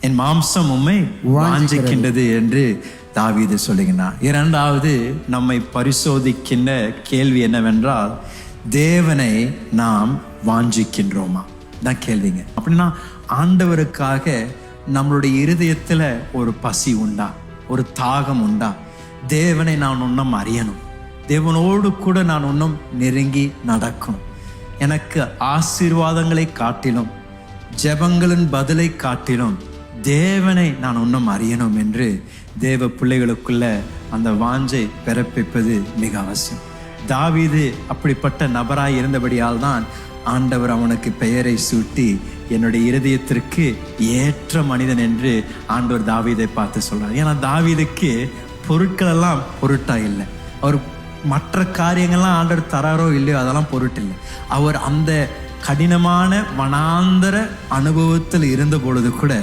என் மாம்சம் உம்மை வாஞ்சிக்கின்றது என்று தாவீது சொல்லுகிறார். இரண்டாவது நம்மை பரிசோதிக்கின்ற கேள்வி என்னவென்றால், தேவனை நாம் வாஞ்சிக்கின்றோமா தான் கேள்விங்க. அப்படின்னா ஆண்டவருக்காக நம்மளுடைய இருதயத்துல ஒரு பசி உண்டா, ஒரு தாகம் உண்டா? தேவனை நான் இன்னும் அறியணும், தேவனோடு கூட நான் இன்னும் நெருங்கி நடக்கணும், எனக்கு ஆசீர்வாதங்களை காட்டிலும் ஜெபங்களின் பதிலை காட்டிலும் தேவனை நான் இன்னும் அறியணும் என்று தேவ பிள்ளைகளுக்குள்ள அந்த வாஞ்சை பிறப்பிப்பது மிக அவசியம். தாவீது அப்படிப்பட்ட நபராய் இருந்தபடியால் தான் ஆண்டவர் அவனுக்கு பெயரை சூட்டி என்னுடைய இருதயத்திற்கு ஏற்ற மனிதன் என்று ஆண்டவர் தாவீதை பார்த்து சொல்றார். ஏன்னா தாவீதுக்கு பொருட்கள் எல்லாம் பொருட்டா இல்லை, அவர் மற்ற காரியங்கள்லாம் ஆண்டவர் தராரோ இல்லையோ அதெல்லாம் பொருட்டில்லை. அவர் அந்த கடினமான வனாந்தர அனுபவத்தில் இருந்த பொழுது கூட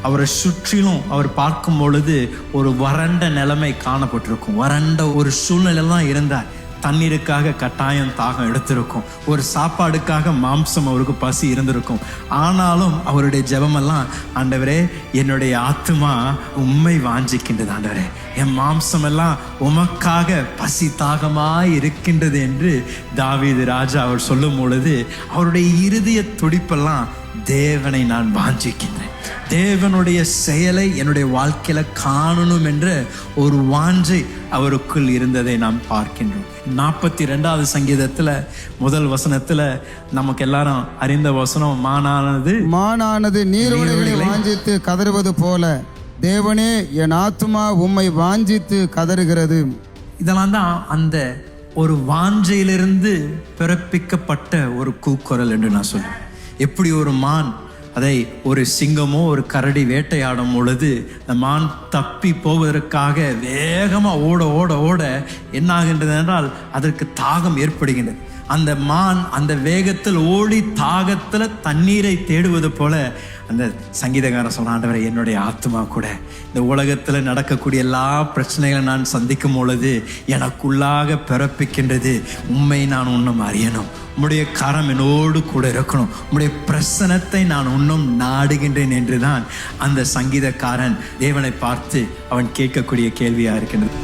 அவரை சுற்றிலும் அவர் பார்க்கும் பொழுது ஒரு வறண்ட நிலைமை காணப்பட்டிருக்கும். வறண்ட ஒரு சூழ்நிலை தான் இருந்தார். தண்ணீருக்காக கட்டாயம் தாகம் எடுத்திருக்கும், ஒரு சாப்பாடுக்காக மாம்சம் அவருக்கு பசி இருந்திருக்கும். ஆனாலும் அவருடைய ஜெபமெல்லாம், ஆண்டவரே என்னுடைய ஆத்துமா உம்மை வாஞ்சிக்கின்றது, ஆண்டவரே என் மாம்சம் எல்லாம் உமக்காக பசி தாகமாய் இருக்கின்றது என்று தாவீது ராஜா அவர் சொல்லும் பொழுது அவருடைய இருதய துடிப்பெல்லாம், தேவனை நான் வாஞ்சிக்கின்றேன், தேவனுடைய செயலை என்னுடைய வாழ்க்கையில காணணும் என்ற ஒரு வாஞ்சை அவருக்குள் இருந்ததை நாம் பார்க்கின்றோம். 42வது சங்கீதத்துல முதல் வசனத்துல நமக்கு எல்லாரும் அறிந்த வசனம், மானானது நீரோடைகளை வாஞ்சித்து கதறுவது போல தேவனே என் ஆத்துமா உம்மை வாஞ்சித்து கதறுகிறது. இதெல்லாம் தான் அந்த ஒரு வாஞ்சையிலிருந்து பிறப்பிக்கப்பட்ட ஒரு கூக்குரல் என்று நான் சொல்றேன். எப்படி ஒரு மான் அதை ஒரு சிங்கமோ ஒரு கரடி வேட்டையாடும் பொழுது அந்த மான் தப்பி போவதற்காக வேகமாக ஓட ஓட ஓட என்ன ஆகின்றது என்றால் அதற்கு தாகம் ஏற்படுகின்றது. அந்த மான் அந்த வேகத்தில் ஓடி தாகத்தில் தண்ணீரை தேடுவது போல அந்த சங்கீதக்காரன் சொன்ன, ஆண்டவரே என்னுடைய ஆத்மா கூட இந்த உலகத்தில் நடக்கக்கூடிய எல்லா பிரச்சனைகளை நான் சந்திக்கும் பொழுது எனக்குள்ளாக பிறப்பிக்கின்றது, உண்மை நான் இன்னும் அறியணும், உம்முடைய கரம் என்னோடு கூட இருக்கணும், உம்முடைய பிரசனத்தை நான் இன்னும் நாடுகின்றேன் என்றுதான் அந்த சங்கீதக்காரன் தேவனை பார்த்து அவன் கேட்கக்கூடிய கேள்வியா இருக்கின்றது.